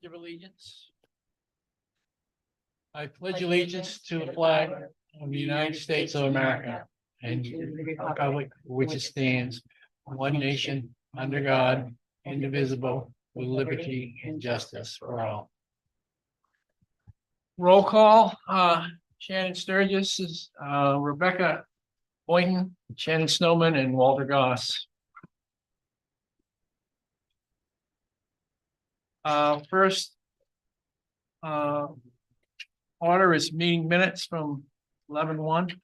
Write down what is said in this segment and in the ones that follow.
Pledge of allegiance. I pledge allegiance to the flag of the United States of America and to the republic for which it stands, one nation, under God, indivisible, with liberty and justice for all. Roll call, Shannon Sturgis is, Rebecca Boynton, Shannon Snowman, and Walter Goss. First order is meeting minutes from 11:1.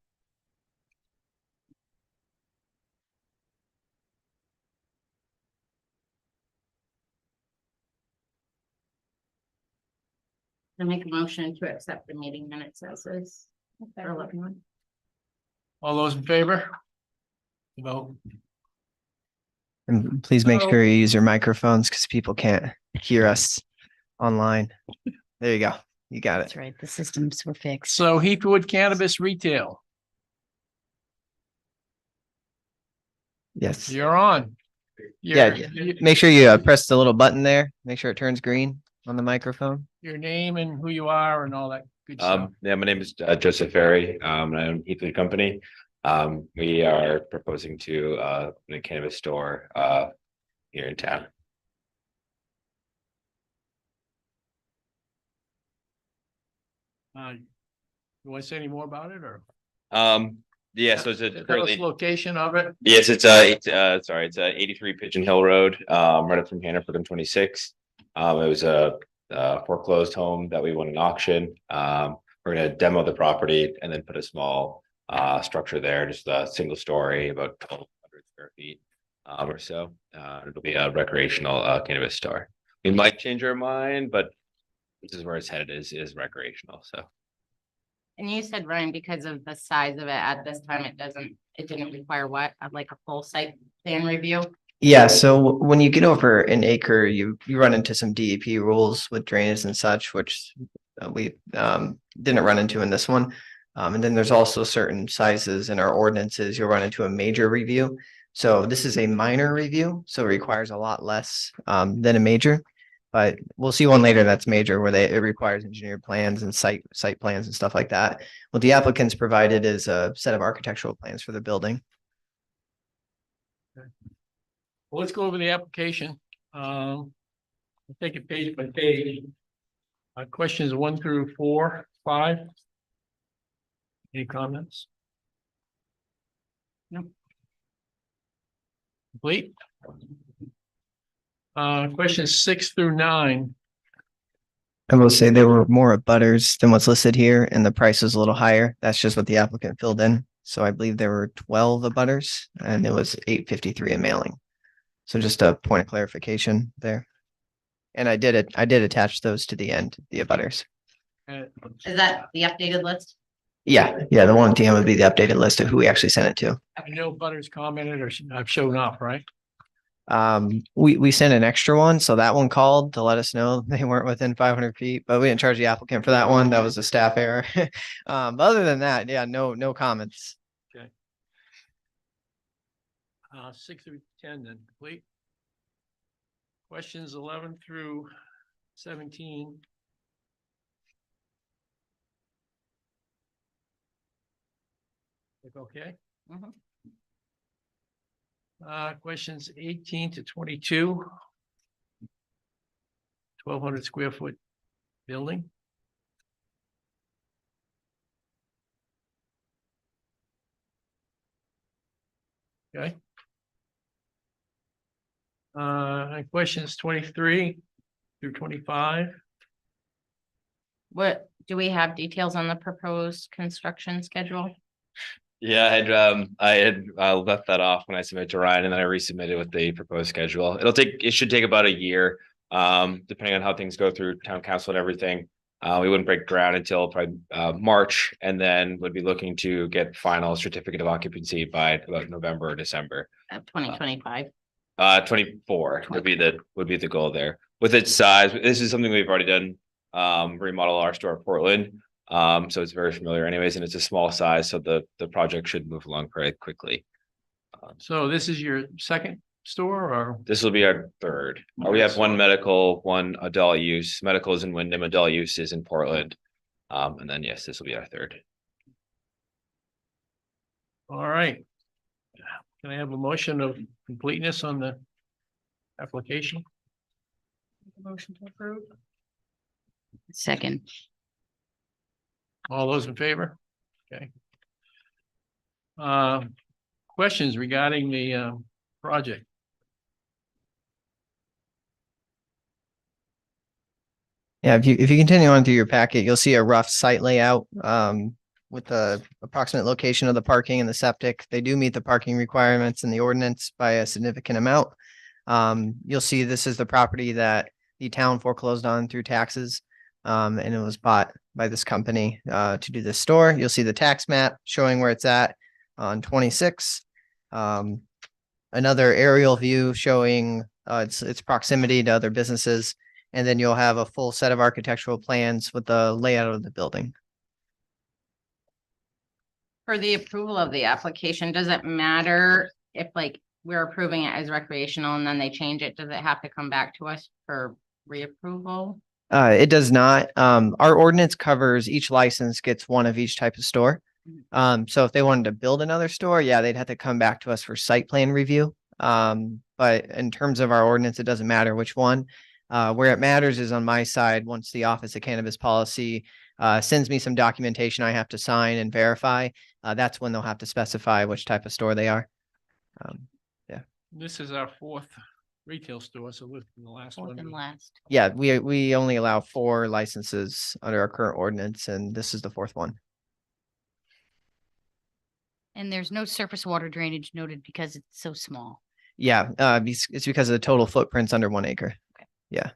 I make a motion to accept the meeting minutes as is. For 11:1. All those in favor? Vote. And please make So- sure you use your microphones because people can't hear us online. There you go. You got it. That's right, the systems were fixed. So Heathwood Cannabis Retail, Yes. you're on. Yeah, Your- Make sure you press the little button there. Make sure it turns green on the microphone. Your name and who you are and all that good stuff. Yeah, my name is Joseph Ferry. I own Heathwood Company. We are proposing to open a cannabis store here in town. You want to say any more about it or? Yeah, so it's Tell us currently, location of it. yes, it's 83 Pigeon Hill Road, right up from Hannaford and 26. It was a foreclosed home that we won an auction. We're gonna demo the property and then put a small structure there, just a single story, about 1,200 square feet or so. It'll be a recreational cannabis store. We might change our mind, but this is where it's headed is recreational, so. And you said, Ryan, because of the size of it at this time, it didn't require what, like a full site plan review? Yeah, so when you get over an acre, you run into some DEP rules with drainage and such, which we didn't run into in this one. And then there's also certain sizes in our ordinances, you'll run into a major review. So this is a minor review, so it requires a lot less than a major. But we'll see one later that's major where it requires engineered plans and site plans and stuff like that. What the applicants provided is a set of architectural plans for the building. Well, let's go over the application. I'll take it page by page. Questions 1 through 4, 5. Any comments? No. Complete. Questions 6 through 9. I will say there were more abutters than what's listed here and the price was a little higher. That's just what the applicant filled in. So I believe there were 12 abutters and it was $8.53 a mailing. So just a point of clarification there. And I did attach those to the end, the abutters. Is that the updated list? Yeah, the one at the end would be the updated list of who we actually sent it to. I know butters commented or I've shown up, right? We sent an extra one, so that one called to let us know they weren't within 500 feet, but we didn't charge the applicant for that one. That was a staff error. But other than that, yeah, no comments. 6 through 10 then complete. Questions 11 through 17. Okay. Mhm. Questions 18 to 22. 1,200 square foot building. Okay. And questions 23 through 25. What, do we have details on the proposed construction schedule? Yeah, I had left that off when I submitted to Ryan and then I resubmitted with the proposed schedule. It should take about a year, depending on how things go through town council and everything. We wouldn't break ground until probably March and then would be looking to get final certificate of occupancy by about November or December. 2025. 24 would be the goal there. With its size, this is something we've already done, remodel our store in Portland. So it's very familiar anyways, and it's a small size, so the project should move along very quickly. So this is your second store or? This will be our third. We have one medical, one adult use. Medical is in Wyndham, adult use is in Portland. And then yes, this will be our third. All right. Can I have a motion of completeness on the application? Motion to approve. Second. All those in favor? Okay. Questions regarding the project? Yeah, if you continue on through your packet, you'll see a rough site layout with the approximate location of the parking and the septic. They do meet the parking requirements in the ordinance by a significant amount. You'll see this is the property that the town foreclosed on through taxes. And it was bought by this company to do this store. You'll see the tax map showing where it's at on 26. Another aerial view showing its proximity to other businesses. And then you'll have a full set of architectural plans with the layout of the building. For the approval of the application, does it matter if like we're approving it as recreational and then they change it? Does it have to come back to us for reapproval? It does not. Our ordinance covers each license gets one of each type of store. So if they wanted to build another store, yeah, they'd have to come back to us for site plan review. But in terms of our ordinance, it doesn't matter which one. Where it matters is on my side, once the Office of Cannabis Policy sends me some documentation I have to sign and verify, that's when they'll have to specify which type of store they are. This is our fourth retail store, so we're the last Fourth and one. last. Yeah, we only allow 4 licenses under our current ordinance, and this is the 4th one. And there's no surface water drainage noted because it's so small. Yeah, it's because of the total footprints under 1 acre. Yeah.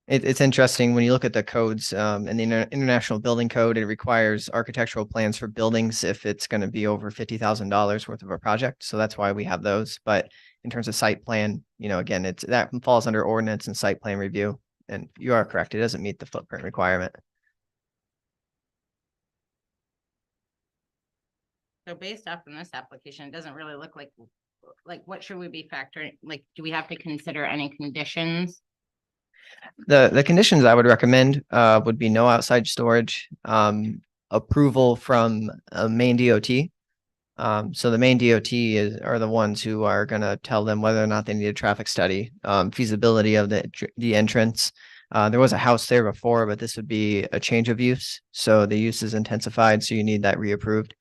It's interesting when you look at the codes in the International Building Code, it requires architectural plans for buildings if it's going to be over $50,000 worth of a project. So that's why we have those. But in terms of site plan, again, that falls under ordinance and site plan review. And you are correct. It doesn't meet the footprint requirement. So based off of this application, it doesn't really look like what should we be factoring? Like, do we have to consider any conditions? The conditions I would recommend would be no outside storage, approval from Maine DOT. So the Maine DOT are the ones who are going to tell them whether or not they need a traffic study, feasibility of the entrance. There was a house there before, but this would be a change of use. So the use is intensified, so you need that reapproved.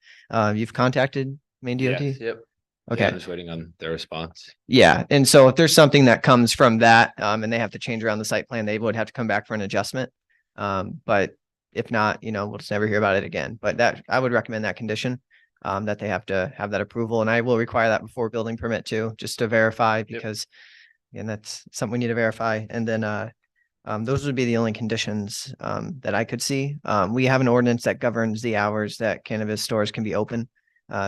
You've contacted Maine DOT? Yes, yep. Okay. Yeah, I'm just waiting on their response. Yeah, and so if there's something that comes from that, and they have to change around the site plan, they would have to come back for an adjustment. But if not, we'll just never hear about it again. But that I would recommend that condition, that they have to have that approval, and I will require that before building permit too, just to verify because, again, that's something we need to verify. And then those would be the only conditions that I could see. We have an ordinance that governs the hours that cannabis stores can be open.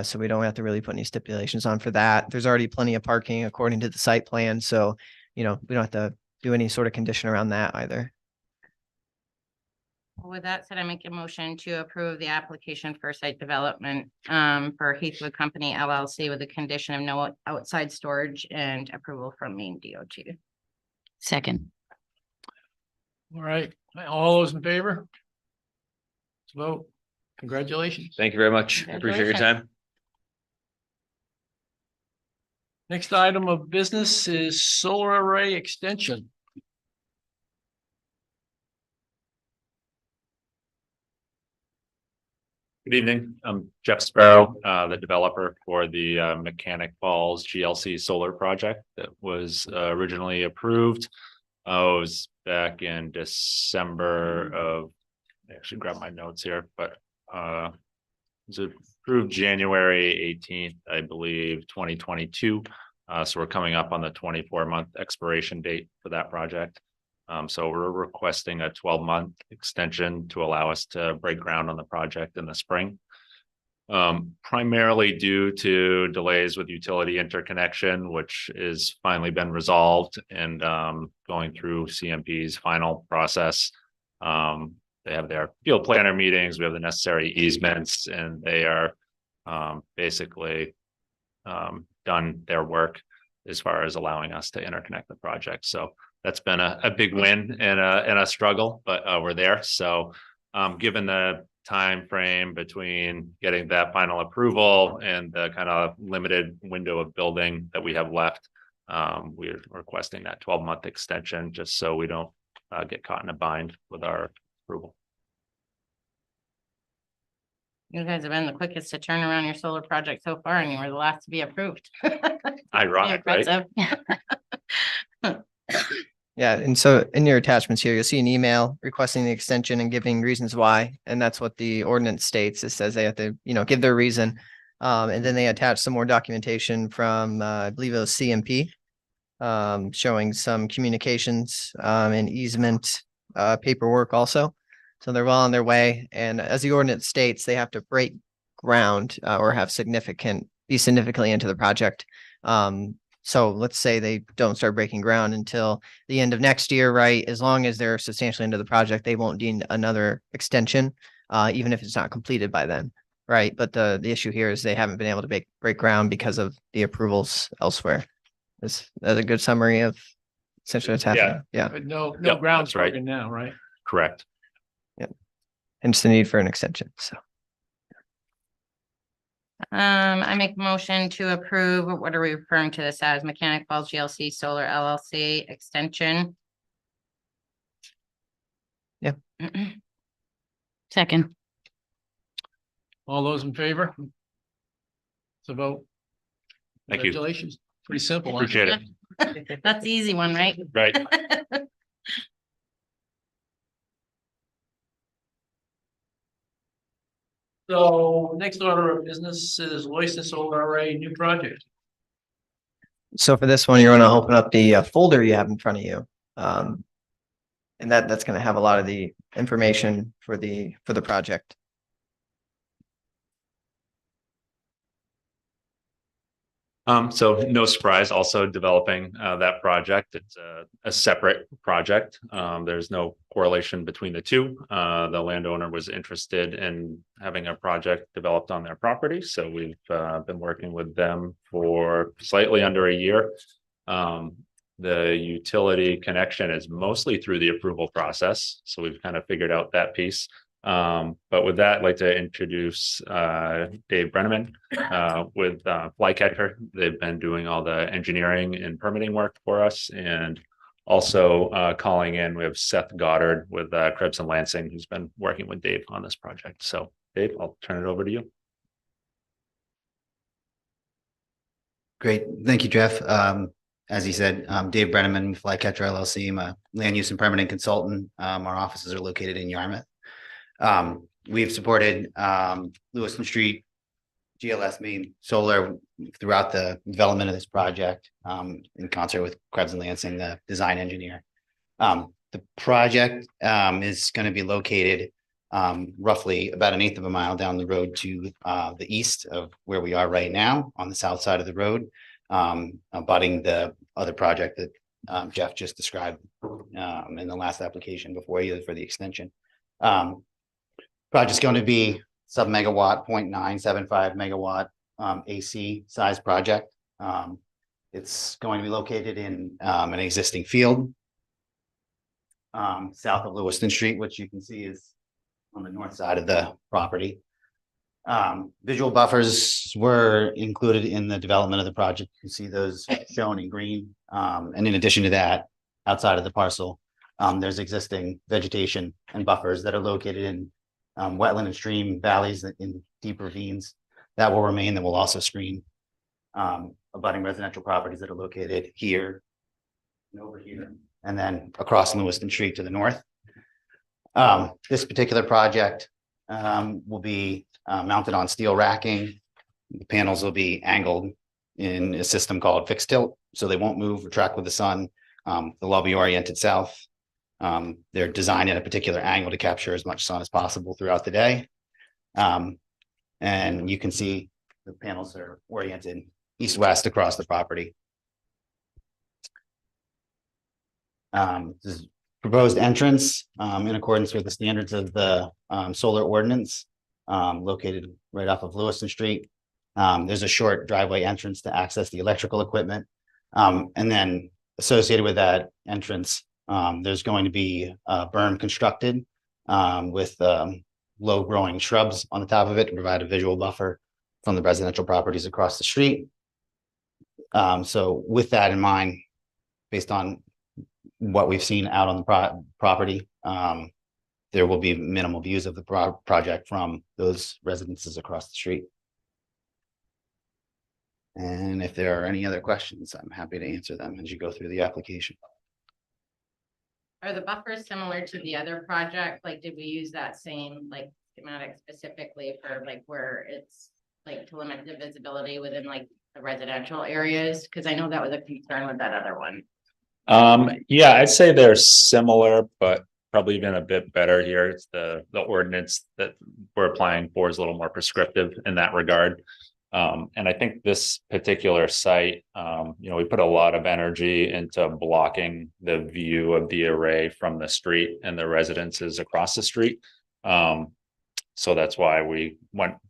So we don't have to really put any stipulations on for that. There's already plenty of parking according to the site plan. So, we don't have to do any sort of condition around that either. With that said, I make a motion to approve the application for site development for Heathwood Company LLC with the condition of no outside storage and approval from Maine DOT. Second. All right, all those in favor? Let's vote. Congratulations. Thank you very much. I appreciate your time. Next item of business is solar array extension. Good evening. I'm Jeff Sparrow, the developer for the Mechanic Falls GLC solar project that was originally approved. It was back in December of, I actually grabbed my notes here, but it was approved January 18th, I believe, 2022. So we're coming up on the 24-month expiration date for that project. So we're requesting a 12-month extension to allow us to break ground on the project in the spring. Primarily due to delays with utility interconnection, which is finally been resolved and going through CMP's final process. They have their field planner meetings, we have the necessary easements, and they are basically done their work as far as allowing us to interconnect the project. So that's been a big win and a struggle, but we're there. So given the time frame between getting that final approval and the kind of limited window of building that we have left, we're requesting that 12-month extension just so we don't get caught in a bind with our approval. You guys have been the quickest to turn around your solar project so far, and you were the last to be approved. Ironic, right? Impressive. Yeah, and so in your attachments here, you'll see an email requesting the extension and giving reasons why, and that's what the ordinance states. It says they have to, give their reason. And then they attach some more documentation from, I believe it was CMP, showing some communications, and easement, paperwork also. So they're well on their way. And as the ordinance states, they have to break ground, or have be significantly into the project. So let's say they don't start breaking ground until the end of next year, right? As long as they're substantially into the project, they won't need another extension, even if it's not completed by then, right? But the issue here is they haven't been able to break ground because of the approvals elsewhere. That's a good summary of essentially what's happening. Yeah. But no Yep, ground's that's right. broken now, right? Correct. And it's the need for an extension. So I make a motion to approve, what are we referring to this as? Mechanic Falls GLC Solar LLC extension. Yeah. Second. All those in favor? It's a vote. Thank you. Congratulations. Pretty simple. huh? Appreciate it. That's the easy one, right? Right. So next order of business is Loiston Solar Array new project. So for this one, you're going to open up the folder you have in front of you. And that's going to have a lot of the information for the project. So no surprise, also developing that project. It's a separate project. There's no correlation between the two. The landowner was interested in having a project developed on their property, so we've been working with them for slightly under a year. The utility connection is mostly through the approval process, so we've kind of figured out that piece. But with that, I'd like to introduce Dave Brenneman with Flycatcher. They've been doing all the engineering and permitting work for us, and also calling in, we have Seth Goddard with Krebs and Lansing, who's been working with Dave on this project. So Dave, I'll turn it over to you. Great. Thank you, Jeff. As you said, Dave Brenneman, Flycatcher LLC. I'm a land use and permitting consultant. Our offices are located in Yarmouth. We've supported Lewiston Street, GLS Maine Solar throughout the development of this project, in concert with Krebs and Lansing, the design engineer. The project is going to be located roughly about 1/8 of a mile down the road to the east of where we are right now, on the south side of the road, abutting the other project that Jeff just described in the last application before you for the extension. Project's going to be sub-megawatt, 0.975 megawatt AC size project. It's going to be located in an existing field south of Lewiston Street, which you can see is on the north side of the property. Visual buffers were included in the development of the project. You can see those shown in green. And in addition to that, outside of the parcel, there's existing vegetation and buffers that are located in wetland and stream valleys in deep ravines that will remain, that will also screen abutting residential properties that are located here and over here, and then across Lewiston Street to the north. This particular project will be mounted on steel racking. The panels will be angled in a system called fixed tilt, so they won't move or track with the sun. They'll all be oriented south. They're designed at a particular angle to capture as much sun as possible throughout the day. And you can see the panels are oriented east-west across the property. This is proposed entrance in accordance with the standards of the solar ordinance, located right off of Lewiston Street. There's a short driveway entrance to access the electrical equipment. And then associated with that entrance, there's going to be a berm constructed with low growing shrubs on the top of it to provide a visual buffer from the residential properties across the street. So with that in mind, based on what we've seen out on the property, there will be minimal views of the project from those residences across the street. And if there are any other questions, I'm happy to answer them as you go through the application. Are the buffers similar to the other project? Like, did we use that same like schematic specifically for like where it's like to limit the visibility within like the residential areas? Cause I know that was a concern with that other one. Yeah, I'd say they're similar, but probably even a bit better here. It's the ordinance that we're applying for is a little more prescriptive in that regard. And I think this particular site, we put a lot of energy into blocking the view of the array from the street and the residences across the street. So that's why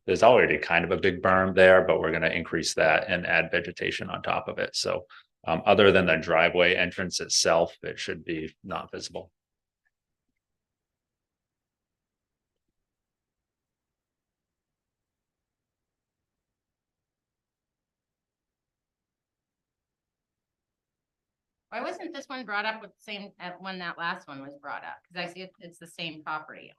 there's already kind of a big berm there, but we're going to increase that and add vegetation on top of it. So other than the driveway entrance itself, it should be not visible. Why wasn't this one brought up with the same, when that last one was brought up? Cause I see it's the same property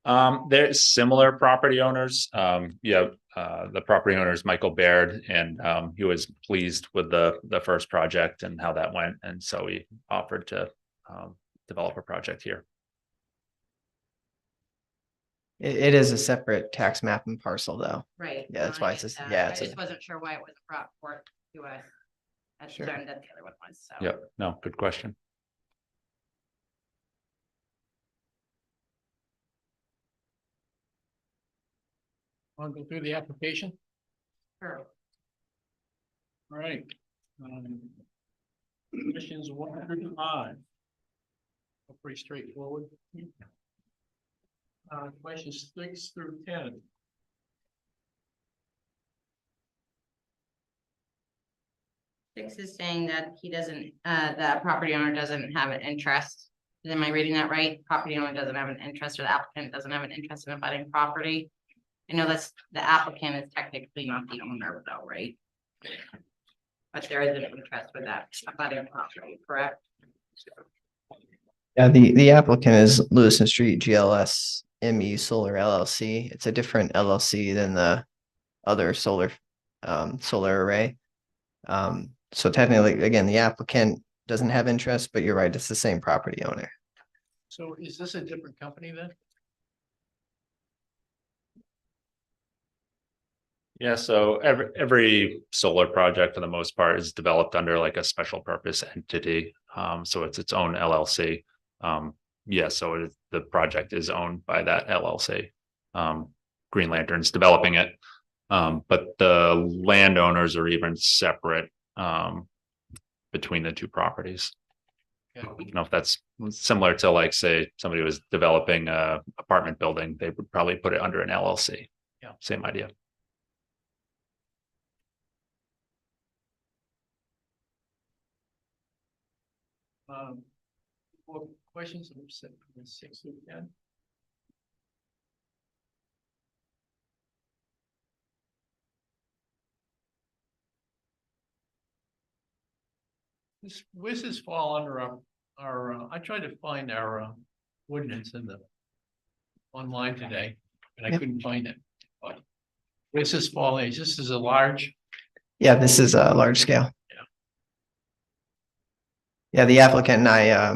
owner. They're similar property owners. The property owner is Michael Baird, and he was pleased with the first project and how that went. And so he offered to develop a project here. It is a separate tax map and parcel though. Right. Yeah, that's no, I why it's get just- that. yeah, I it's a- just wasn't sure why it was brought forth to us at the Sure. time that the other one was, so. Yep, no, good question. Want to go through the application? Sure. All right. Questions 105. Pretty straightforward. Questions 6 through 10. Six is saying that he doesn't, the property owner doesn't have an interest. Am I reading that right? Property owner doesn't have an interest, or the applicant doesn't have an interest in abutting property. I know that's, the applicant is technically not the owner though, right? But there is an interest with that abutting property, correct? Yeah, the applicant is Lewiston Street GLS ME Solar LLC. It's a different LLC than the other solar array. So technically, again, the applicant doesn't have interest, but you're right, it's the same property owner. So is this a different company then? Yeah, so every solar project for the most part is developed under like a special purpose entity. So it's its own LLC. So the project is owned by that LLC. Green Lantern's developing it. But the landowners are even separate between the two properties. I don't know if that's similar to like, say, somebody was developing a apartment building, they would probably put it under an LLC. Yeah. Same idea. More questions from 6 through 10. This is fall under our I tried to find our ordinance in the online today, and I Yep. couldn't find it. But this is fall age. This is a large. Yeah, this is a large scale. Yeah. Yeah, the applicant and I,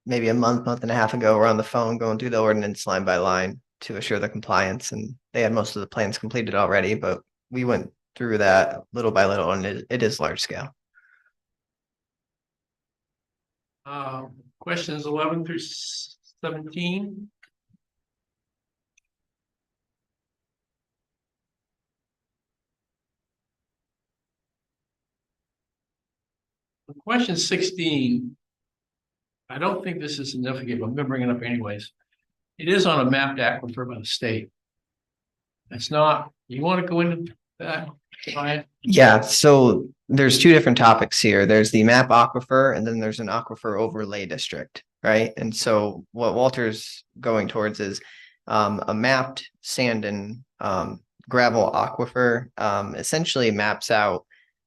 maybe a month and a half ago, were on the phone going through the ordinance line by line to assure the compliance, and they had most of the plans completed already, but we went through that little by little, and it is large scale. Questions 11 through 17. Question 16. I don't think this is significant, but I'm gonna bring it up anyways. It is on a mapped aquifer by the state. It's not, you want to go into that, Ryan? Yeah, so there's two different topics here. There's the map aquifer and then there's an aquifer overlay district, right? And so what Walter's going towards is a mapped sand and gravel aquifer essentially maps out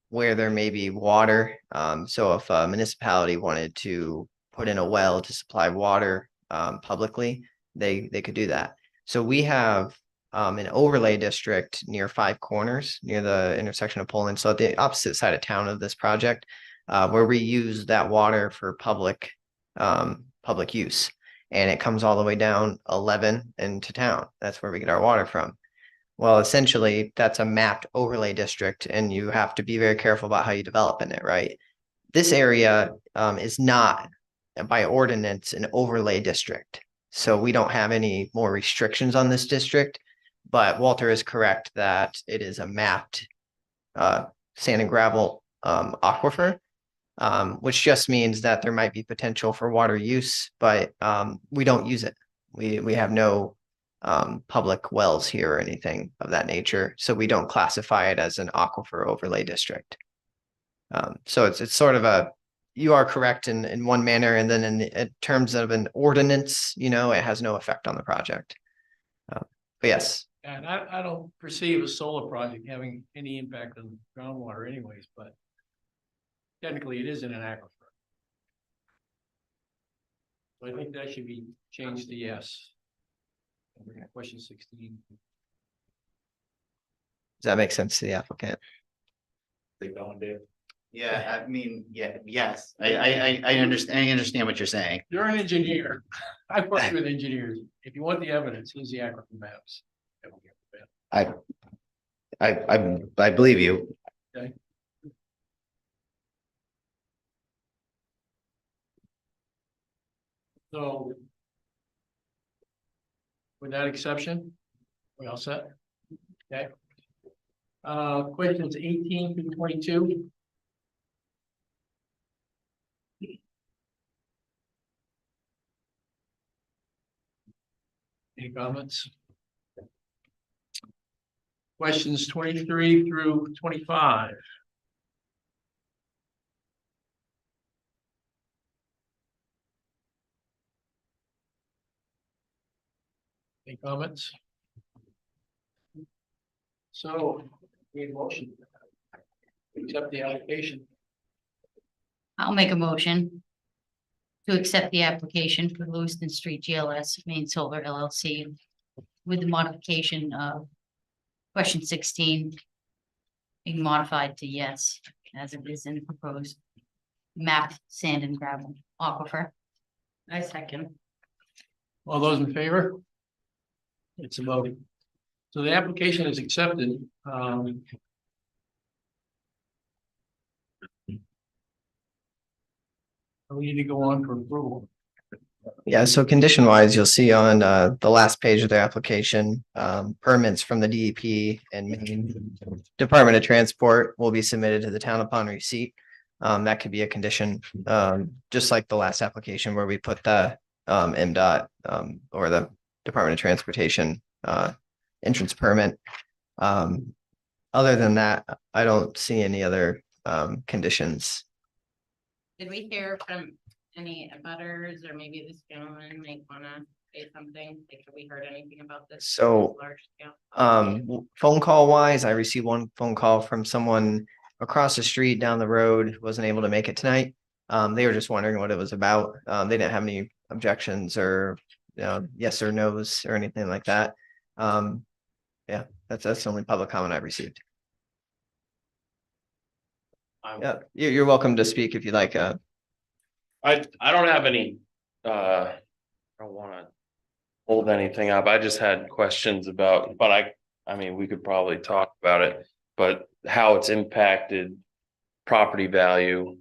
where there may be water. So if a municipality wanted to put in a well to supply water publicly, they could do that. So we have an overlay district near Five Corners, near the intersection of Poland. So at the opposite side of town of this project, where we use that water for public use. And it comes all the way down 11 into town. That's where we get our water from. Well, essentially, that's a mapped overlay district, and you have to be very careful about how you develop in it, right? This area is not by ordinance an overlay district. So we don't have any more restrictions on this district. But Walter is correct that it is a mapped sand and gravel aquifer, which just means that there might be potential for water use, but we don't use it. We have no public wells here or anything of that nature, so we don't classify it as an aquifer overlay district. So it's sort of a, you are correct in one manner, and then in terms of an ordinance, it has no effect on the project. But yes. And I don't perceive a solar project having any impact on groundwater anyways, but technically it is in an aquifer. So I think that should be changed to yes. Question 16. Does that make sense to the applicant? Yeah, I mean, yeah, yes, I understand what you're saying. You're an engineer. I've worked with engineers. If you want the evidence, here's the aquifer maps. I believe you. So with that exception, we all set? Okay. Questions 18 through 22. Any comments? Questions 23 through 25. Any comments? So, need a motion. Accept the application. I'll make a motion to accept the application for Lewiston Street GLS Main Solar LLC with the modification of question 16 being modified to yes, as it is in the proposed map sand and gravel aquifer. I second. All those in favor? It's a vote. So the application is accepted. We need to go on for approval. Yeah, so condition wise, you'll see on the last page of their application, permits from the DEP and Maine Department of Transport will be submitted to the town upon receipt. That could be a condition, just like the last application where we put the MDOT or the Department of Transportation entrance permit. Other than that, I don't see any other conditions. Did we hear from any abutters, or maybe this gentleman might wanna say something? Like, have we heard anything about this? So, Large scale? Phone call wise, I received one phone call from someone across the street down the road, wasn't able to make it tonight. They were just wondering what it was about. They didn't have any objections or yes or no's or anything like that. Yeah, that's the only public comment I've received. Yeah, you're welcome to speak if you like. I don't have any, I don't wanna hold anything up. I just had questions about, but I mean, we could probably talk about it, but how it's impacted property value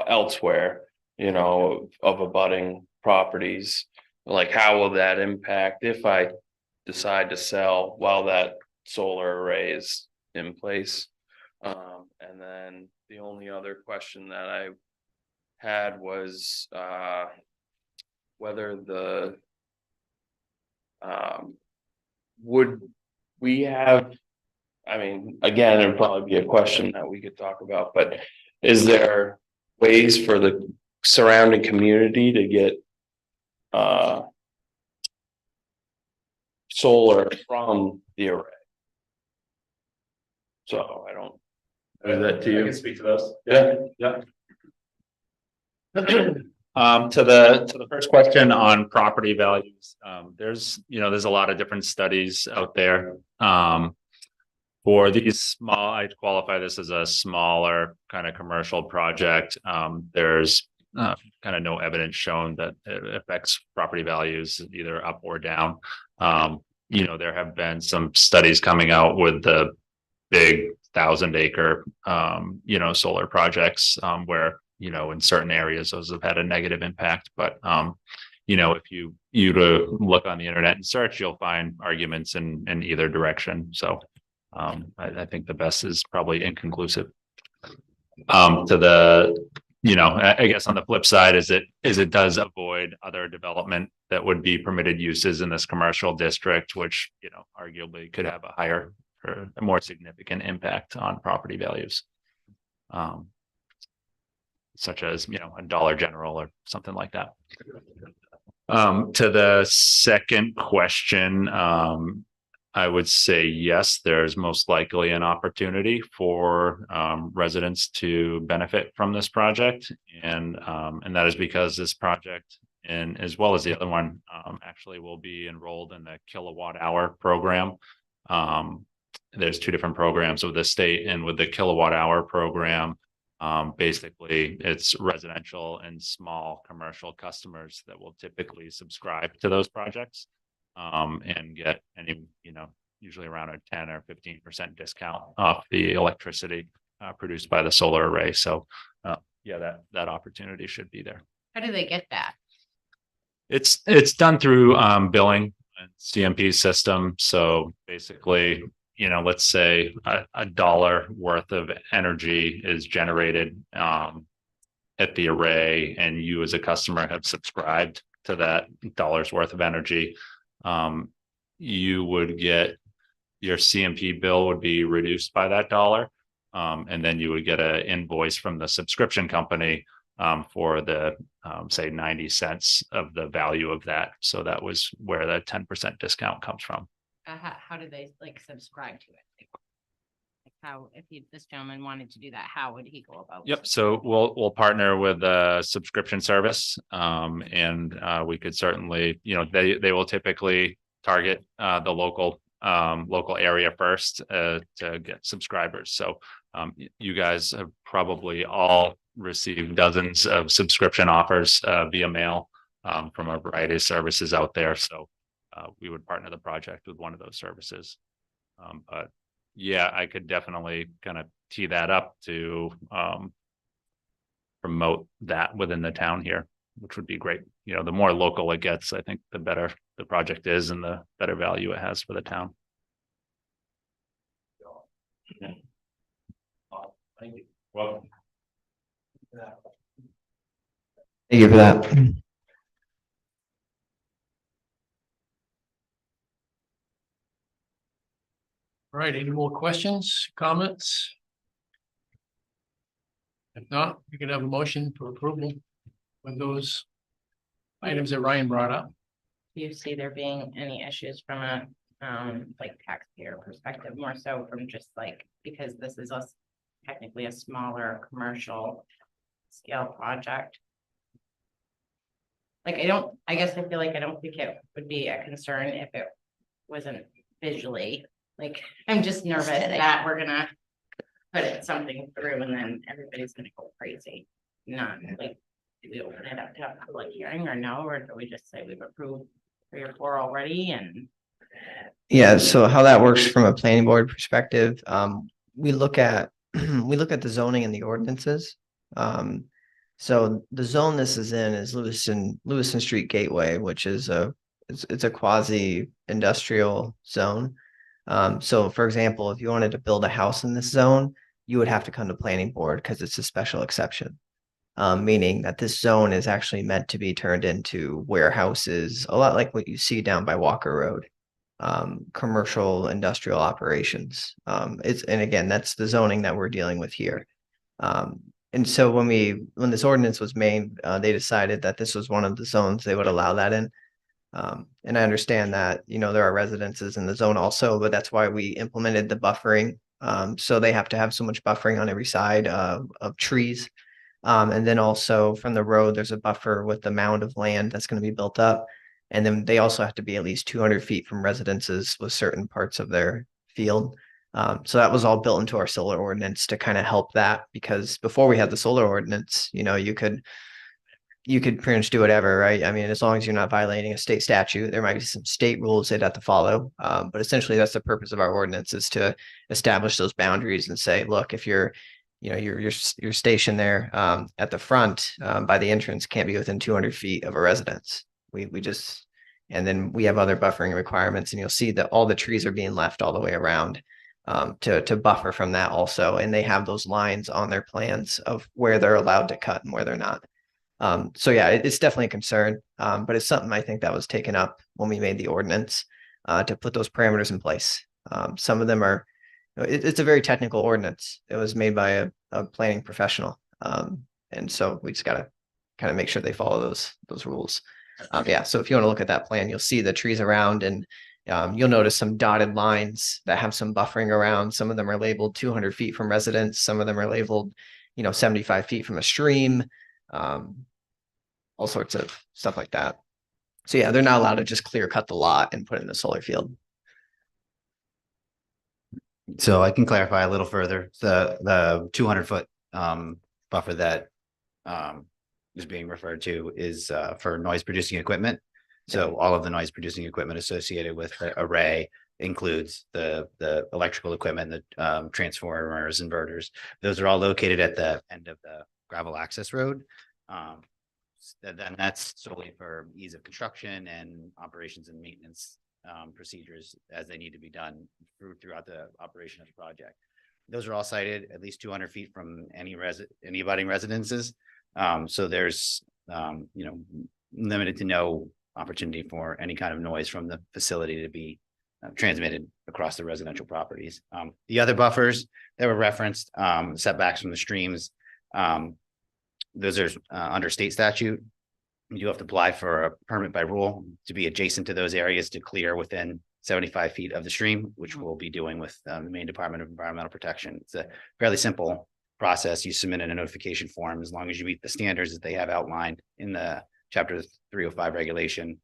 elsewhere, of abutting properties. Like, how will that impact if I decide to sell while that solar array is in place? And then the only other question that I had was whether the would we have, I mean, again, it'd probably be a question that we could talk about, but is there ways for the surrounding community to get solar from the array? So I don't. Is that to I you? can speak to those. Yeah. Yeah. To the first question on property values, there's a lot of different studies out there. For these small, I'd qualify this as a smaller kind of commercial project. There's kind of no evidence shown that it affects property values either up or down. There have been some studies coming out with the big 1,000-acre, solar projects, where, in certain areas, those have had a negative impact. But, if you to look on the internet and search, you'll find arguments in either direction. So I think the best is probably inconclusive. To the, I guess on the flip side is it does avoid other development that would be permitted uses in this commercial district, which, arguably could have a higher or a more significant impact on property values. Such as, a Dollar General or something like that. To the second question, I would say yes, there's most likely an opportunity for residents to benefit from this project. And that is because this project, and as well as the other one, actually will be enrolled in the kilowatt hour program. There's two different programs with the state, and with the kilowatt hour program, basically it's residential and small commercial customers that will typically subscribe to those projects. And get any, usually around a 10 or 15% discount off the electricity produced by the solar array. So, that opportunity should be there. How do they get that? It's done through billing and CMP system. So basically, let's say a dollar worth of energy is generated at the array, and you as a customer have subscribed to that dollar's worth of energy. You would get your CMP bill would be reduced by that dollar. And then you would get an invoice from the subscription company for the say 90 cents of the value of that. So that was where the 10% discount comes from. How do they subscribe to it? How, if this gentleman wanted to do that, how would he go about? Yep. So we'll partner with a subscription service, and we could certainly, they will typically target the local area first to get subscribers. So you guys have probably all received dozens of subscription offers via mail from a variety of services out there. So we would partner the project with one of those services. But yeah, I could definitely kind of tee that up to promote that within the town here, which would be great. The more local it gets, I think the better the project is and the better value it has for the town. Thank you. Welcome. Thank you for that. All right, any more questions, comments? If not, you can have a motion for approval with those items that Ryan brought up. Do you see there being any issues from a taxpayer perspective, more so from just because this is technically a smaller commercial scale project? I guess I feel like I don't think it would be a concern if it wasn't visually, I'm just nervous that we're gonna put something through and then everybody's gonna go crazy. Not do we open it up to a public hearing or no, or do we just say we've approved 3 or 4 already? And Yeah, so how that works from a planning board perspective, we look at the zoning and the ordinances. So the zone this is in is Lewiston Street Gateway, which is it's a quasi industrial zone. So for example, if you wanted to build a house in this zone, you would have to come to planning board because it's a special exception. Meaning that this zone is actually meant to be turned into warehouses, a lot like what you see down by Walker Road. commercial industrial operations. And again, that's the zoning that we're dealing with here. And so when this ordinance was made, they decided that this was one of the zones they would allow that in. And I understand that, there are residences in the zone also, but that's why we implemented the buffering. So they have to have so much buffering on every side of trees. And then also from the road, there's a buffer with the mound of land that's going to be built up. And then they also have to be at least 200 feet from residences with certain parts of their field. So that was all built into our solar ordinance to kind of help that, because before we had the solar ordinance, you could pretty much do whatever, right? I mean, as long as you're not violating a state statute, there might be some state rules they'd have to follow. But essentially that's the purpose of our ordinance, is to establish those boundaries and say, look, if you're stationed there at the front by the entrance, can't be within 200 feet of a residence. And then we have other buffering requirements, and you'll see that all the trees are being left all the way around to buffer from that also. And they have those lines on their plans of where they're allowed to cut and where they're not. So yeah, it's definitely a concern, but it's something I think that was taken up when we made the ordinance to put those parameters in place. Some of them are, it's a very technical ordinance. It was made by a planning professional. And so we just got to kind of make sure they follow those rules. Yeah, so if you want to look at that plan, you'll see the trees around, and you'll notice some dotted lines that have some buffering around. Some of them are labeled 200 feet from residence. Some of them are labeled, 75 feet from a stream, all sorts of stuff like that. So yeah, they're not allowed to just clear cut the lot and put in the solar field. So I can clarify a little further. The 200-foot buffer that is being referred to is for noise producing equipment. So all of the noise producing equipment associated with the array includes the electrical equipment, the transformers, inverters. Those are all located at the end of the gravel access road. Then that's solely for ease of construction and operations and maintenance procedures as they need to be done throughout the operation of the project. Those are all cited at least 200 feet from any abutting residences. So there's limited to no opportunity for any kind of noise from the facility to be transmitted across the residential properties. The other buffers that were referenced, setbacks from the streams, those are under state statute. You have to apply for a permit by rule to be adjacent to those areas to clear within 75 feet of the stream, which we'll be doing with the Maine Department of Environmental Protection. It's a fairly simple process. You submit in a notification form as long as you meet the standards that they have outlined in the Chapter 305 regulation.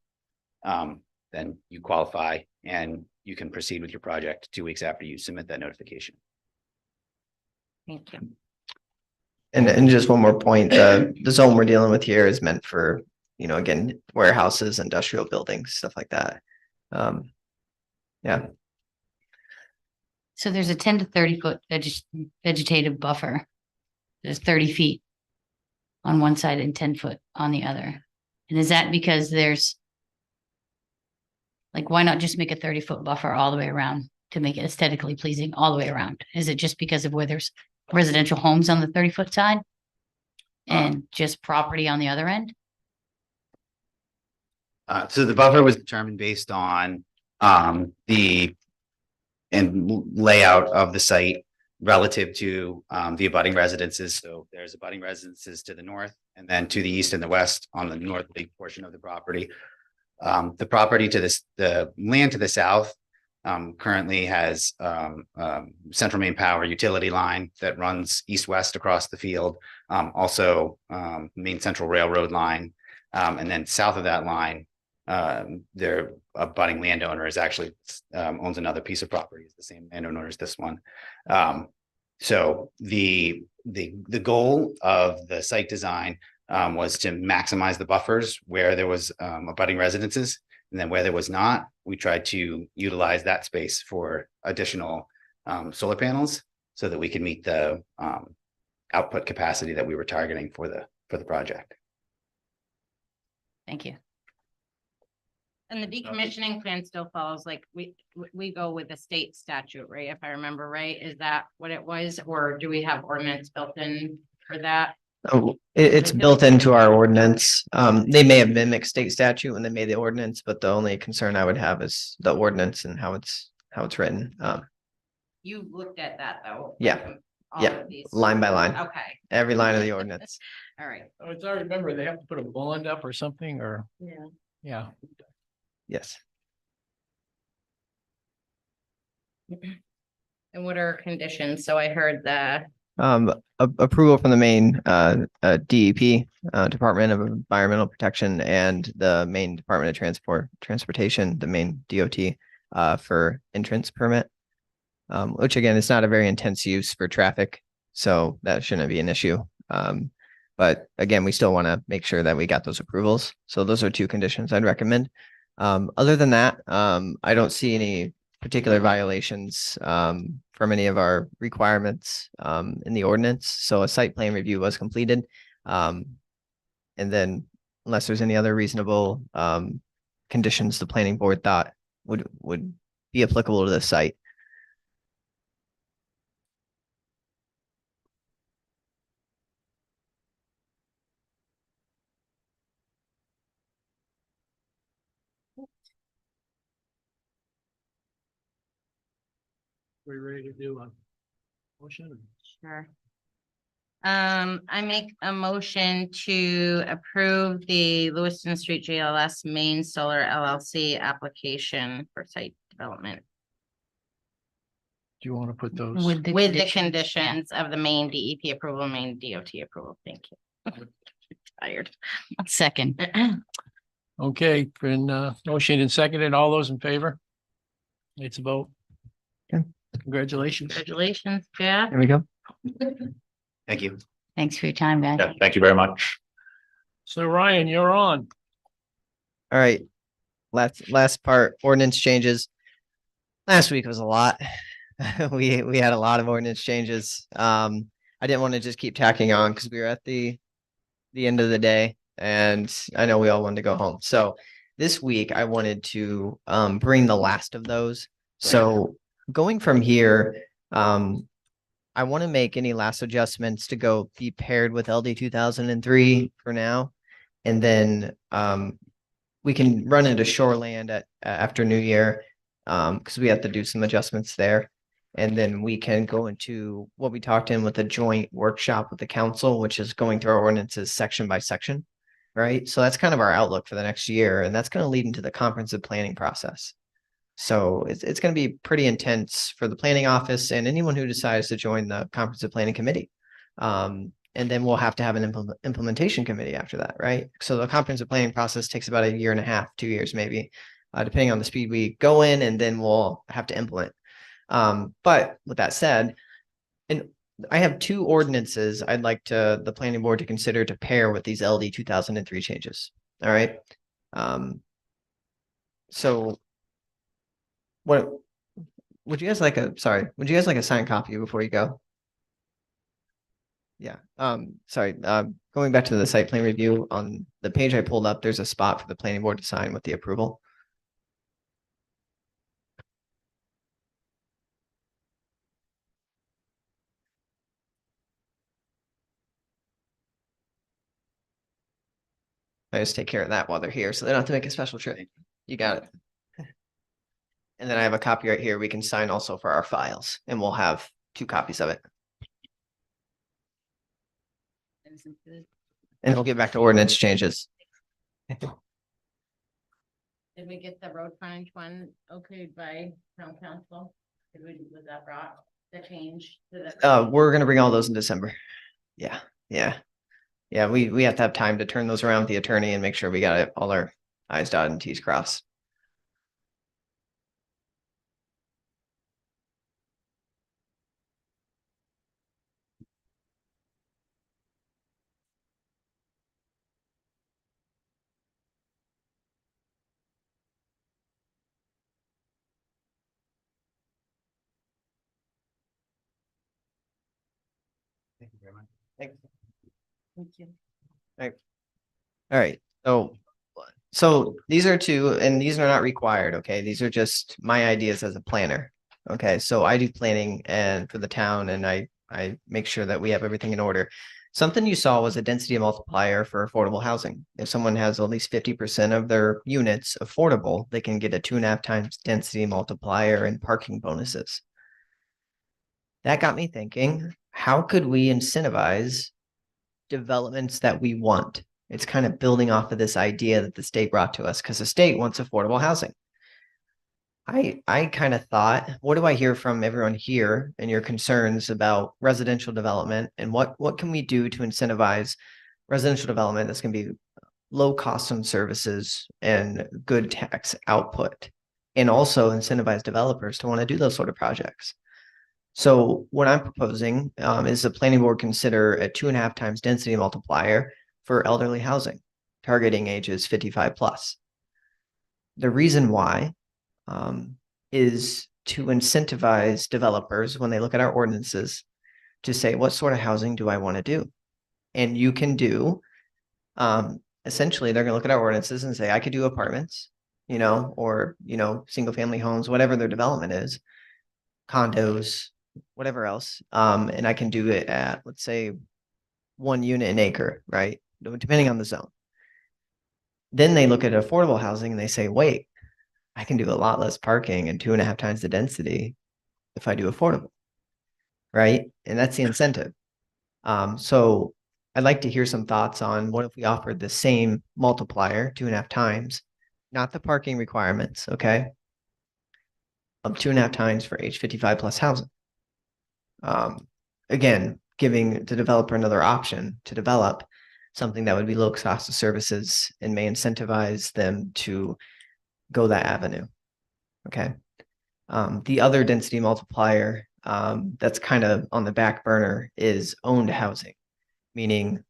Then you qualify and you can proceed with your project 2 weeks after you submit that notification. Thank you. And just one more point, the zone we're dealing with here is meant for, again, warehouses, industrial buildings, stuff like that. Yeah. So there's a 10 to 30 foot vegetative buffer. There's 30 feet on one side and 10 foot on the other. And is that because there's, like, why not just make a 30-foot buffer all the way around to make it aesthetically pleasing all the way around? Is it just because of where there's residential homes on the 30-foot side and just property on the other end? So the buffer was determined based on the layout of the site relative to the abutting residences. So there's abutting residences to the north and then to the east and the west on the northerly portion of the property. The property to the land to the south currently has Central Maine Power utility line that runs east-west across the field. Also Maine Central Railroad line. And then south of that line, their abutting landowner is actually owns another piece of property. It's the same landowner as this one. So the goal of the site design was to maximize the buffers where there was abutting residences, and then where there was not, we tried to utilize that space for additional solar panels so that we could meet the output capacity that we were targeting for the project. Thank you. And the decommissioning plan still follows, like, we go with the state statute, right? If I remember right, is that what it was? Or do we have ordinance built in for that? Oh, it's built into our ordinance. They may have mimicked state statute when they made the ordinance, but the only concern I would have is the ordinance and how it's written. You looked at that though. Yeah. like, all Yeah. of these. Line by line, Okay, every line of the ordinance. all right. Oh, it's, I remember they have to put a bond up or something, or, Yeah. yeah. Yes. And what are conditions? So I heard the, Approval from the main DEP, Department of Environmental Protection, and the main Department of Transportation, the main DOT, for entrance permit. Which again, is not a very intense use for traffic, so that shouldn't be an issue. But again, we still want to make sure that we got those approvals. So those are two conditions I'd recommend. Other than that, I don't see any particular violations from any of our requirements in the ordinance. So a site plan review was completed. And then unless there's any other reasonable conditions the planning board thought would be applicable to the site. We ready to do a motion? sure. I make a motion to approve the Lewiston Street GLS Main Solar LLC application for site development. Do you want to put those? With the yeah. conditions of the main DEP approval, main DOT approval. Thank you. Tired. Second, Okay, been motion and seconded. All those in favor? It's a vote. Okay. Congratulations. Congratulations, Jeff. There we go. Thank you. thanks for your time, guys. Yeah, thank you very much. So Ryan, you're on. All right. Last part, ordinance changes. Last week was a lot. We had a lot of ordinance changes. I didn't want to just keep tacking on because we were at the end of the day and I know we all wanted to go home. So this week I wanted to bring the last of those. So going from here, I want to make any last adjustments to go be paired with LD 2003 for now. And then we can run into Shoreland after New Year because we have to do some adjustments there. And then we can go into what we talked in with a joint workshop with the council, which is going through our ordinances section by section, right? So that's kind of our outlook for the next year, and that's going to lead into the comprehensive planning process. So it's going to be pretty intense for the planning office and anyone who decides to join the comprehensive planning committee. And then we'll have to have an implementation committee after that, right? So the comprehensive planning process takes about 1.5 years, 2 years maybe, depending on the speed we go in, and then we'll have to implement. But with that said, and I have 2 ordinances I'd like the planning board to consider to pair with these LD 2003 changes. All right. So what would you guys like would you guys like a signed copy before you go? Yeah. Sorry. Going back to the site plan review on the page I pulled up, there's a spot for the planning board to sign with the approval. I just take care of that while they're here, so they don't have to make a special trip. You got it. And then I have a copy right here. We can sign also for our files, and we'll have 2 copies of it. And we'll get back to ordinance changes. Did we get the road frontage one okayed by town council? Was that brought the change to the? We're gonna bring all those in December. Yeah, yeah. Yeah, we have to have time to turn those around with the attorney and make sure we got it, all our i's dotted and t's crossed. Thank you very much. Thanks. Thank you. All right, so these are 2, and these are not required, okay? These are just my ideas as a planner. Okay, so I do planning and for the town and I make sure that we have everything in order. Something you saw was a density multiplier for affordable housing. If someone has at least 50% of their units affordable, they can get a 2.5 times density multiplier and parking bonuses. That got me thinking, how could we incentivize developments that we want? It's kind of building off of this idea that the state brought to us because the state wants affordable housing. I kind of thought, what do I hear from everyone here and your concerns about residential development and what can we do to incentivize residential development that's going to be low cost on services and good tax output, and also incentivize developers to want to do those sort of projects. So what I'm proposing is the planning board consider a 2.5 times density multiplier for elderly housing, targeting ages 55 plus. The reason why is to incentivize developers when they look at our ordinances to say, what sort of housing do I want to do? And you can do, essentially, they're going to look at our ordinances and say, I could do apartments, or, single family homes, whatever their development is, condos, whatever else. And I can do it at, let's say, 1 unit an acre, right? Depending on the zone. Then they look at affordable housing and they say, wait, I can do a lot less parking and 2.5 times the density if I do affordable, right? And that's the incentive. So I'd like to hear some thoughts on what if we offered the same multiplier 2.5 times, not the parking requirements, okay? Of 2.5 times for age 55 plus housing. Again, giving the developer another option to develop something that would be low cost of services and may incentivize them to go that avenue. Okay. The other density multiplier that's kind of on the back burner is owned housing, meaning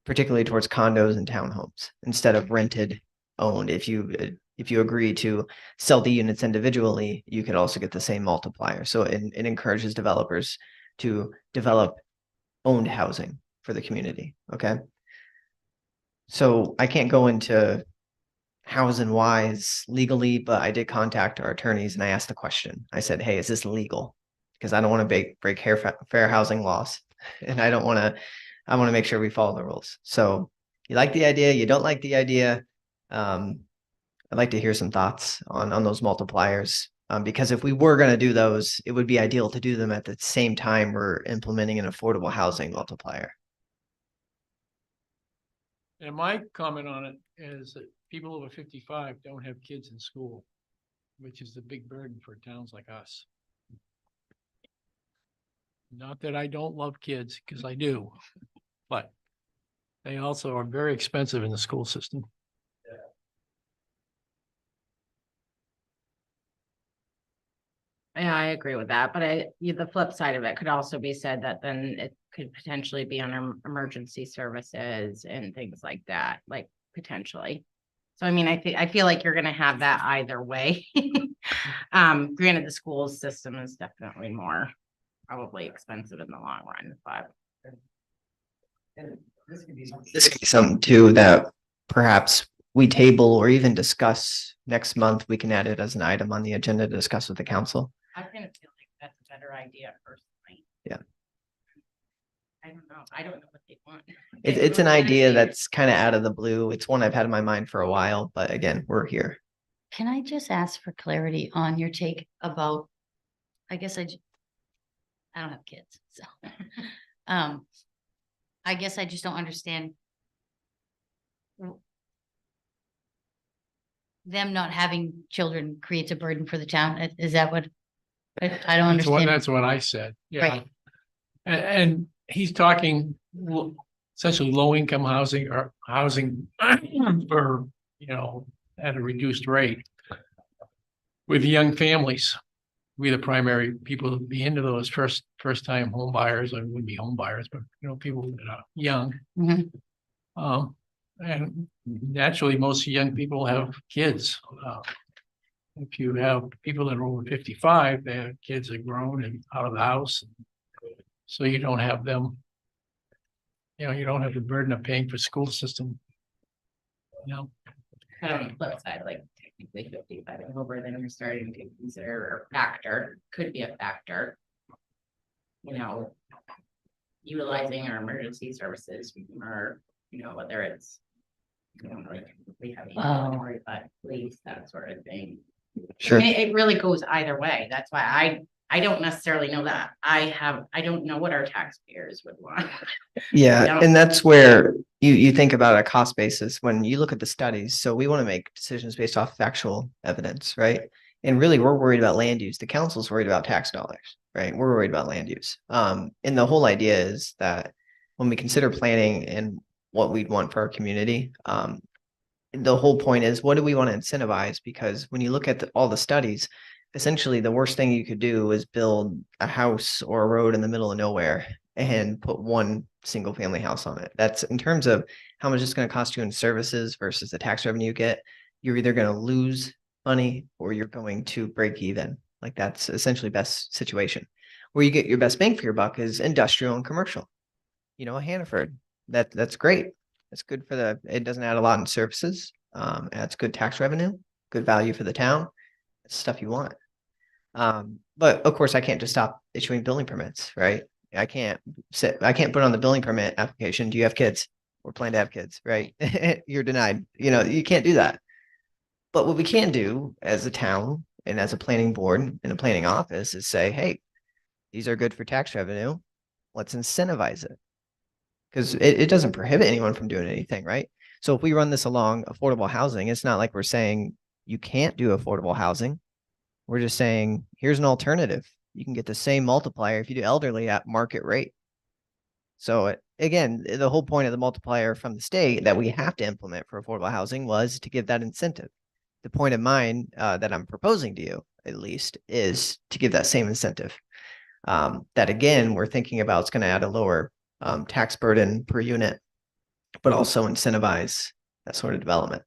particularly towards condos and townhomes instead of rented owned. If you agree to sell the units individually, you could also get the same multiplier. So it encourages developers to develop owned housing for the community. Okay. So I can't go into hows and whys legally, but I did contact our attorneys and I asked the question. I said, hey, is this legal? Because I don't want to break fair housing laws. And I want to make sure we follow the rules. So you like the idea, you don't like the idea. I'd like to hear some thoughts on those multipliers. Because if we were going to do those, it would be ideal to do them at the same time we're implementing an affordable housing multiplier. And my comment on it is that people over 55 don't have kids in school, which is the big burden for towns like us. Not that I don't love kids, because I do, but they also are very expensive in the school system. Yeah, I agree with that, but the flip side of it could also be said that then it could potentially be under emergency services and things like that, like potentially. So I mean, I feel like you're gonna have that either way. Granted, the school system is definitely more probably expensive in the long run, but. This could be something too that perhaps we table or even discuss next month. We can add it as an item on the agenda to discuss with the council. I kind of feel like that's a better idea personally. Yeah. I don't know. I don't know what they want. It's an idea that's kind of out of the blue. It's one I've had in my mind for a while, but again, we're here. Can I just ask for clarity on your take about, I guess I don't have kids, so. I guess I just don't understand them not having children creates a burden for the town. Is that what? I don't understand. That's what I said. Yeah. Right. And he's talking essentially low income housing or housing for, at a reduced rate. With young families, we the primary people who be into those first time home buyers. I wouldn't be home buyers, but people that are young. Mhm. And naturally, most young people have kids. If you have people that are over 55, their kids are grown and out of the house. So you don't have them, you don't have the burden of paying for school system. Kind of on the flip side, like technically 55 and over, then you're starting to consider a factor, could be a factor. utilizing our emergency services or, whether it's. Like, we have, but police, that sort of thing. Sure. And it really goes either way. That's why I don't necessarily know that. I don't know what our taxpayers would want. Yeah, don't- and that's where you think about a cost basis when you look at the studies. So we want to make decisions based off factual evidence, right? And really, we're worried about land use. The council's worried about tax dollars, right? We're worried about land use. And the whole idea is that when we consider planning and what we'd want for our community, the whole point is, what do we want to incentivize? Because when you look at all the studies, essentially the worst thing you could do is build a house or a road in the middle of nowhere and put one single family house on it. That's in terms of how much it's going to cost you in services versus the tax revenue you get. You're either going to lose money or you're going to break even. Like that's essentially best situation. Where you get your best bang for your buck is industrial and commercial. A Hannaford, that's great. It's good for it doesn't add a lot in services. Adds good tax revenue, good value for the town. It's stuff you want. But of course I can't just stop issuing building permits, right? I can't put on the building permit application. Do you have kids or plan to have kids, right? You're denied. You can't do that. But what we can do as a town and as a planning board and a planning office is say, hey, these are good for tax revenue. Let's incentivize it. Because it doesn't prohibit anyone from doing anything, right? So if we run this along affordable housing, it's not like we're saying you can't do affordable housing. We're just saying, here's an alternative. You can get the same multiplier if you do elderly at market rate. So again, the whole point of the multiplier from the state that we have to implement for affordable housing was to give that incentive. The point of mine that I'm proposing to you, at least, is to give that same incentive. That again, we're thinking about it's going to add a lower tax burden per unit, but also incentivize that sort of development.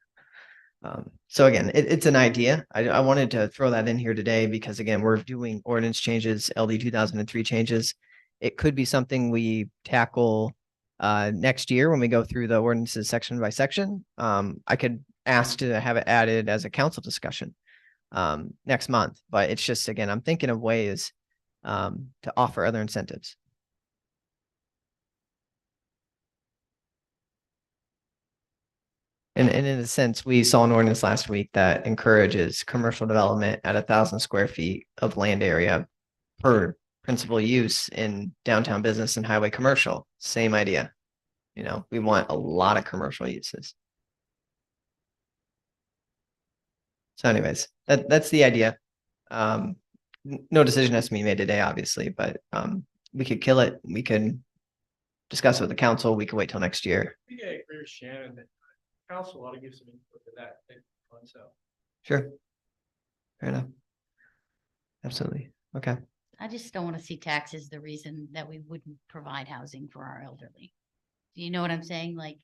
So again, it's an idea. I wanted to throw that in here today because again, we're doing ordinance changes, LD 2003 changes. It could be something we tackle next year when we go through the ordinances section by section. I could ask to have it added as a council discussion next month, but it's just, again, I'm thinking of ways to offer other incentives. And in a sense, we saw an ordinance last week that encourages commercial development at 1,000 square feet of land area per principal use in downtown business and highway commercial. Same idea. We want a lot of commercial uses. So anyways, that's the idea. No decision has to be made today, obviously, but we could kill it. We can discuss it with the council. We could wait till next year. I think I agree with Shannon that council ought to give some input to that. So. Sure. Fair enough. Absolutely. Okay. I just don't want to see taxes the reason that we wouldn't provide housing for our elderly. Do you know what I'm saying? Like,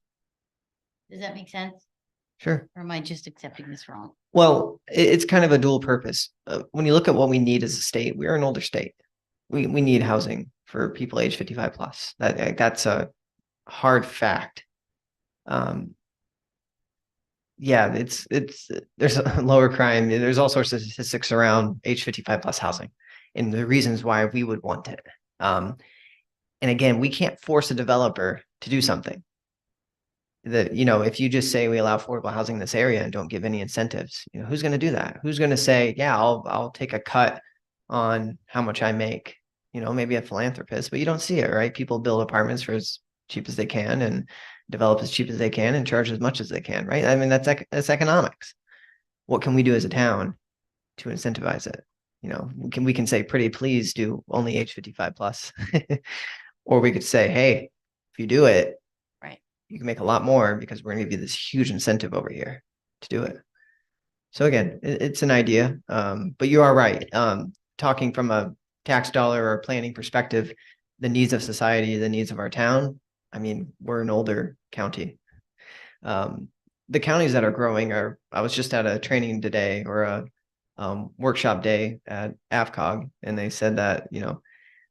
does that make sense? Sure. Or am I just accepting this wrong? Well, it's kind of a dual purpose. When you look at what we need as a state, we are an older state. We need housing for people age 55 plus. That's a hard fact. Yeah, there's a lower crime. There's all sorts of statistics around age 55 plus housing and the reasons why we would want it. And again, we can't force a developer to do something. If you just say we allow affordable housing in this area and don't give any incentives, who's going to do that? Who's going to say, yeah, I'll take a cut on how much I make, maybe a philanthropist, but you don't see it, right? People build apartments for as cheap as they can and develop as cheap as they can and charge as much as they can, right? I mean, that's economics. What can we do as a town to incentivize it? We can say, pretty please do only age 55 plus, or we could say, hey, if you do it, right, you can make a lot more because we're going to give you this huge incentive over here to do it. So again, it's an idea, but you are right. Talking from a tax dollar or planning perspective, the needs of society, the needs of our town. I mean, we're an older county. The counties that are growing I was just at a training today or a workshop day at AFCOG, and they said that,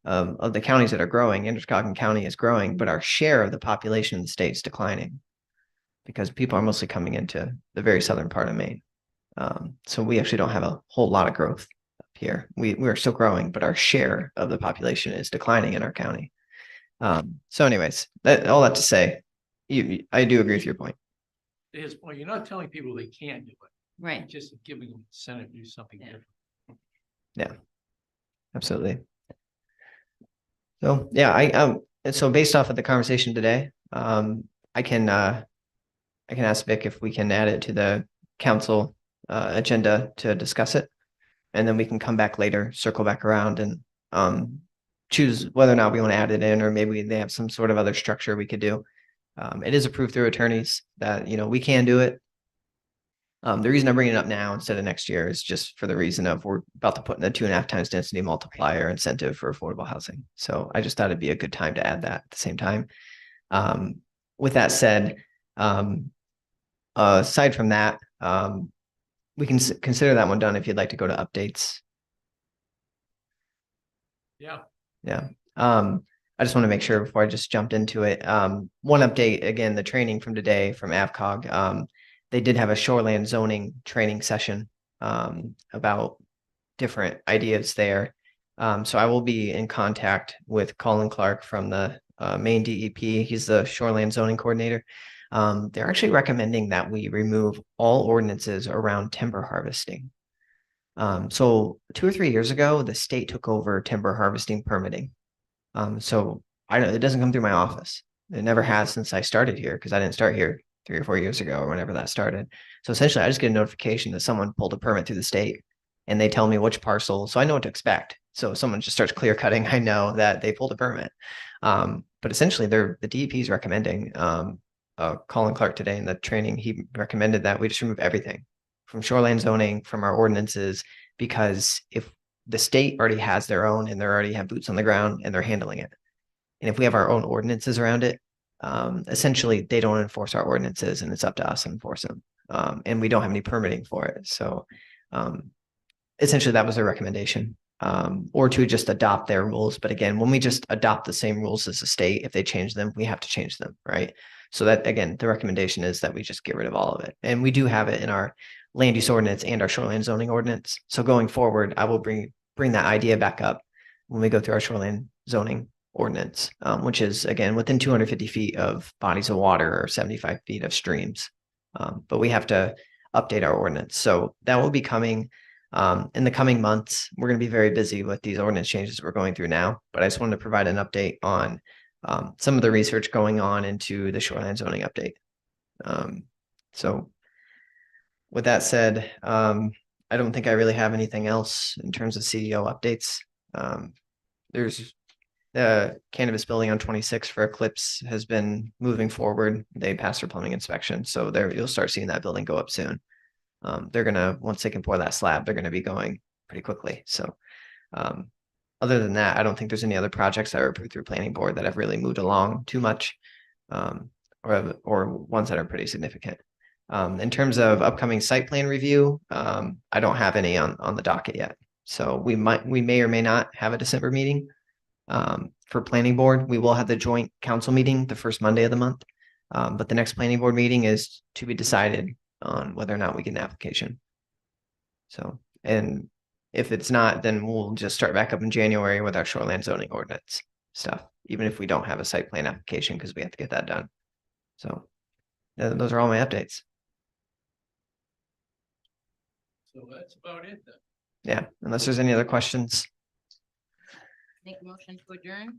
of the counties that are growing, Androscoggin County is growing, but our share of the population in the state is declining because people are mostly coming into the very southern part of Maine. So we actually don't have a whole lot of growth up here. We are still growing, but our share of the population is declining in our county. So anyways, all that to say, I do agree with your point. To his point, you're not telling people they can't do it, you're Right. just giving them incentive to do something Yeah. different. Absolutely. So, yeah, and so based off of the conversation today, I can ask Vic if we can add it to the council, agenda to discuss it. And then we can come back later, circle back around and, choose whether or not we want to add it in, or maybe they have some sort of other structure we could do. It is approved through attorneys that, we can do it. The reason I'm bringing it up now instead of next year is just for the reason of we're about to put in a 2.5 times density multiplier incentive for affordable housing. So I just thought it'd be a good time to add that at the same time. With that said, aside from that, we can consider that one done if you'd like to go to updates. Yeah, Yeah. I just want to make sure before I just jumped into it. One update, again, the training from today from AvCog. They did have a shoreland zoning training session about different ideas there. So I will be in contact with Colin Clark from the Maine DEP. He's the shoreland zoning coordinator. They're actually recommending that we remove all ordinances around timber harvesting. So 2 or 3 years ago, the state took over timber harvesting permitting. So I don't, it doesn't come through my office. It never has since I started here because I didn't start here 3 or 4 years ago or whenever that started. So essentially, I just get a notification that someone pulled a permit through the state and they tell me which parcel, so I know what to expect. So if someone just starts clear cutting, I know that they pulled a permit. But essentially, the DEP is recommending, Colin Clark today in the training, he recommended that we just remove everything from shoreline zoning, from our ordinances, because if the state already has their own and they already have boots on the ground and they're handling it, and if we have our own ordinances around it, essentially they don't enforce our ordinances and it's up to us to enforce them. And we don't have any permitting for it. So essentially that was their recommendation, or to just adopt their rules. But again, when we just adopt the same rules as the state, if they change them, we have to change them, right? So that, again, the recommendation is that we just get rid of all of it. And we do have it in our land use ordinance and our shoreline zoning ordinance. So going forward, I will bring that idea back up when we go through our shoreline zoning ordinance, which is, again, within 250 feet of bodies of water or 75 feet of streams. But we have to update our ordinance. So that will be coming in the coming months. We're going to be very busy with these ordinance changes we're going through now, but I just wanted to provide an update on some of the research going on into the shoreline zoning update. So with that said, I don't think I really have anything else in terms of CEO updates. There's the cannabis building on 26 for Eclipse has been moving forward. They passed their plumbing inspection. So there you'll start seeing that building go up soon. They're gonna, once they can pour that slab, they're gonna be going pretty quickly. So other than that, I don't think there's any other projects that are approved through planning board that have really moved along too much, or ones that are pretty significant. In terms of upcoming site plan review, I don't have any on the docket yet. So we may or may not have a December meeting. For planning board, we will have the joint council meeting the first Monday of the month. But the next planning board meeting is to be decided on whether or not we get an application. So, and if it's not, then we'll just start back up in January with our shoreline zoning ordinance stuff, even if we don't have a site plan application, because we have to get that done. So those are all my updates. so that's about it then. Yeah, unless there's any other questions. Make a motion to adjourn.